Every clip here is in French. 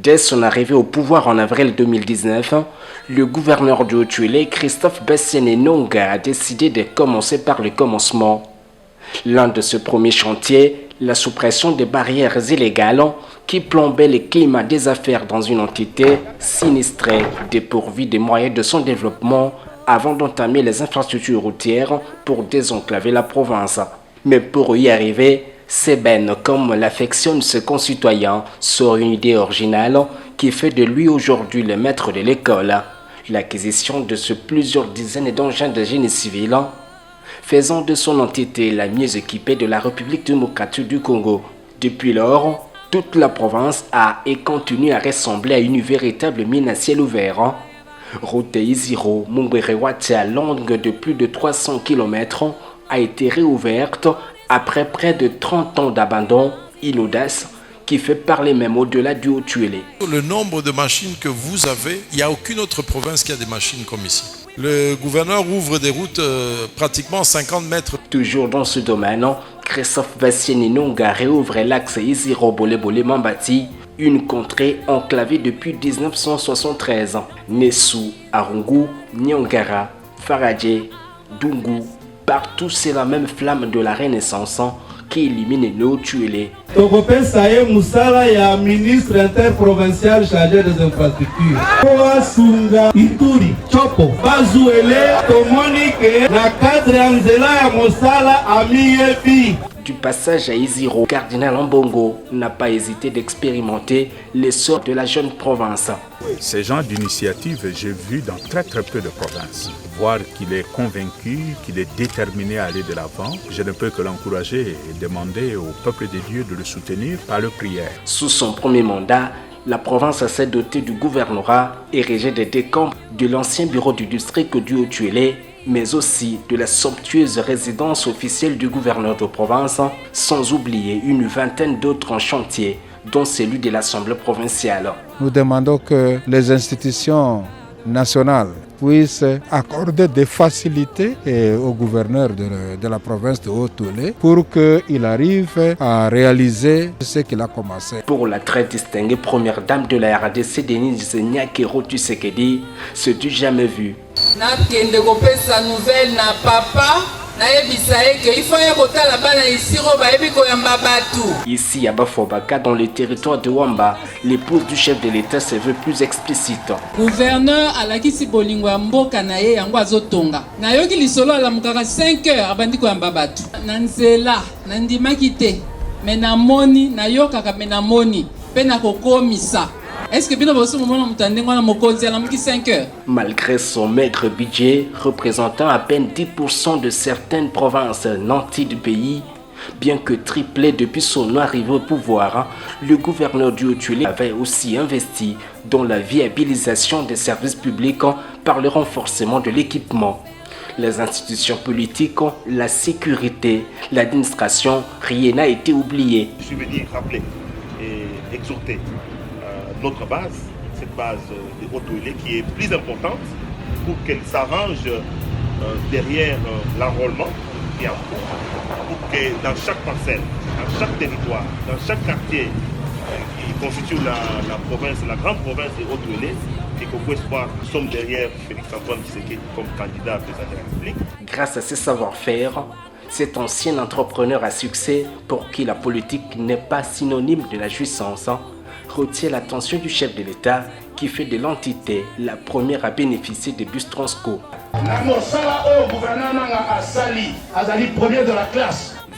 Dès son arrivée au pouvoir en avril 2019, le gouverneur du Haut-Uélé, Christophe Bassiéné-Nonga, a décidé de commencer par le commencement. L'un de ses premiers chantiers, la suppression des barrières illégales qui plombaient le climat des affaires dans une entité sinistrée, dépourvue des moyens de son développement avant d'entamer les infrastructures routières pour désenclaver la province. Mais pour y arriver, Seben, comme l'affectionne ses concitoyens, sort une idée originale qui fait de lui aujourd'hui le maître de l'école. L'acquisition de plusieurs dizaines d'engins de génie civil, faisant de son entité la mieux équipée de la République démocratique du Congo. Depuis lors, toute la province a et continue à ressembler à une véritable mine à ciel ouvert. Route Iziro Mungwerewatia, longue de plus de 300 km, a été réouverte après près de 30 ans d'abandon, une audace qui fait parler même au-delà du Haut-Uélé. Le nombre de machines que vous avez, il n'y a aucune autre province qui a des machines comme ici. Le gouverneur ouvre des routes pratiquement 50 mètres. Toujours dans ce domaine, Christophe Bassiéné-Nonga réouvre l'axe Iziro-Bolé-Bolé-Mambati, une contrée enclavée depuis 1973. Nessou, Arungu, Nyangara, Faradje, Dungu, partout c'est la même flamme de la Renaissance qui élimine le Haut-Uélé. Tokope Saye Moussala ya ministre interprovincial chargé des infrastructures. Koa Sunga Ituri Chopo Bazuele Tomonike na cadre Anzela ya Moussala Amiebi. Du passage à Iziro, Cardinal Ambongo n'a pas hésité d'expérimenter l'essor de la jeune province. Ces genres d'initiative, j'ai vu dans très peu de provinces. Voir qu'il est convaincu, qu'il est déterminé à aller de l'avant, je ne peux que l'encourager et demander au peuple de Dieu de le soutenir par leur prière. Sous son premier mandat, la province s'est dotée du gouvernorat érigé des décombres de l'ancien bureau du district du Haut-Uélé, mais aussi de la somptueuse résidence officielle du gouverneur de province, sans oublier une vingtaine d'autres en chantier, dont celui de l'Assemblée provinciale. Nous demandons que les institutions nationales puissent accorder des facilités au gouverneur de la province de Haut-Uélé pour qu'il arrive à réaliser ce qu'il a commencé. Pour la très distinguée première dame de la RDC, Denise Nyakero Tshisekedi, ce du jamais vu. Nakende kopesa nouvelle na papa nayebisa eke ifo ya kotala bana isiro bayebi koyamba batu. Ici à Bafobaka, dans le territoire de Wamba, l'épouse du chef de l'État se veut plus explicite. Gouverneur alakisi bolingo ya mboka na ye yango azotonga. Nayoki lisolo alamukaka 5 heures abandi koyamba batu. Na nzela nandimaki te me namoni nayokaka me namoni mpe nakokomisa. Est-ce que bien au 5 heures? Malgré son maigre budget, représentant à peine 10% de certaines provinces nanties du pays, bien que triplé depuis son arrivée au pouvoir, le gouverneur du Haut-Uélé avait aussi investi dans la viabilisation des services publics par le renforcement de l'équipement. Les institutions politiques, la sécurité, l'administration, rien n'a été oublié. Je veux dire rappeler et exhorter notre base, cette base de Haut-Uélé qui est plus importante pour qu'elle s'arrange derrière l'enrôlement et en cours, pour que dans chaque parcelle, dans chaque territoire, dans chaque quartier qui constitue la province, la grande province de Haut-Uélé, et qu'on puisse voir nous sommes derrière Félix-Antoine Tshisekedi comme candidat à président de la République. Grâce à ses savoir-faire, cet ancien entrepreneur à succès pour qui la politique n'est pas synonyme de la jouissance, retient l'attention du chef de l'État qui fait de l'entité la première à bénéficier des bus Transco.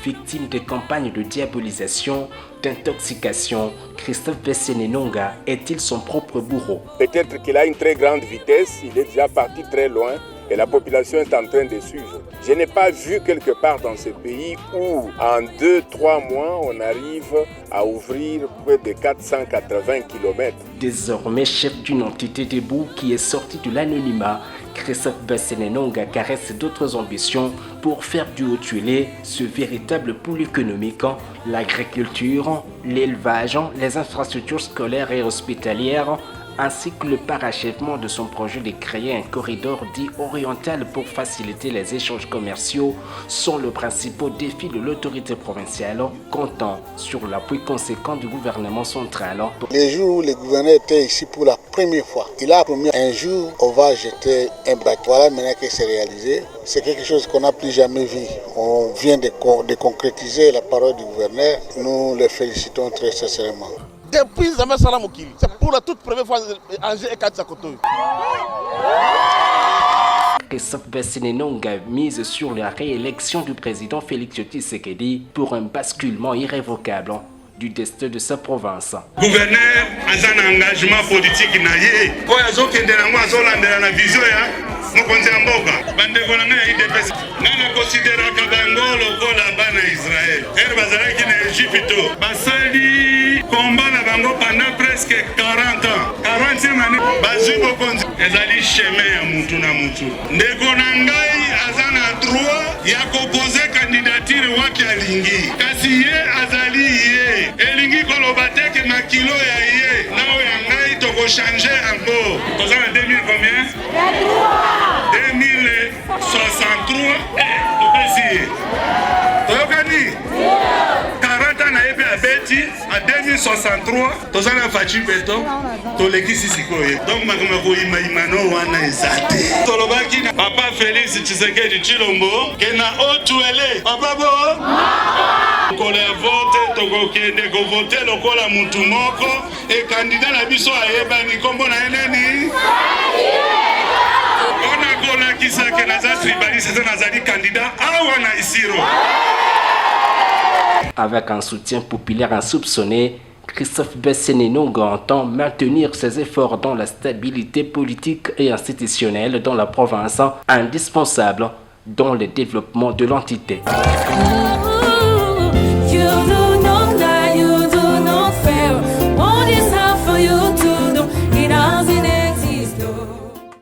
Victime de campagnes de diabolisation, d'intoxication, Christophe Bassiéné-Nonga est-il son propre bourreau? Peut-être qu'il a une très grande vitesse, il est déjà parti très loin et la population est en train de suivre. Je n'ai pas vu quelque part dans ce pays où en 2-3 mois on arrive à ouvrir près de 480 km. Désormais chef d'une entité debout qui est sortie de l'anonymat, Christophe Bassiéné-Nonga caresse d'autres ambitions pour faire du Haut-Uélé ce véritable pôle économique, l'agriculture, l'élevage, les infrastructures scolaires et hospitalières, ainsi que le parachèvement de son projet de créer un corridor dit oriental pour faciliter les échanges commerciaux sont le principal défi de l'autorité provinciale, comptant sur l'appui conséquent du gouvernement central. Les jours où le gouverneur était ici pour la première fois, il a promis un jour on va jeter un bac. Voilà maintenant que c'est réalisé. C'est quelque chose qu'on n'a plus jamais vu. On vient de concrétiser la parole du gouverneur. Nous le félicitons très sincèrement. Depuis Zama Salamokili, c'est pour la toute première fois Angers et Katsakoto. Christophe Bessene Nonga mise sur la réélection du président Félix Tshisekedi pour un basculement irrévocable du destin de sa province. Gouverneur a un engagement politique naïe. Oya zokende na ngwa zolandela na vision ya mokonzi ya mboka. Bandeko na ngai IDPS. Nana considéra ka bango lokola bana Israël. Er bazalaki na Égypte. Basali combat na bango pendant presque 40 ans. 40e année. Bazwi mokonzi ezali chemin ya mutu na mutu. Ndeko na ngai azana droit ya proposer candidature waki alingi. Kasi ye azali ye. Elingi kolobateke na kilo ya ye. Nao ya ngai toko changer encore. Tozana 2000 combien? 2063. Topesi. Toyokani? 40 ans na ebe abeti a 2063. Tozana fachi beto. Tolekisi sikoye. Donc makamako imaimano wana ezate. Tolobaki na Papa Félix Tshisekedi Tshilombo kena otuele. Papa bo? Kola vote tokokende ko voter lokola mutu moko e candidat na biso ayebani kombo na eneni ona kola kisake na za tribaliste na zali candidat awa na isiro. Avec un soutien populaire insoupçonné, Christophe Bessene Nonga entend maintenir ses efforts dans la stabilité politique et institutionnelle dans la province, indispensable dans le développement de l'entité.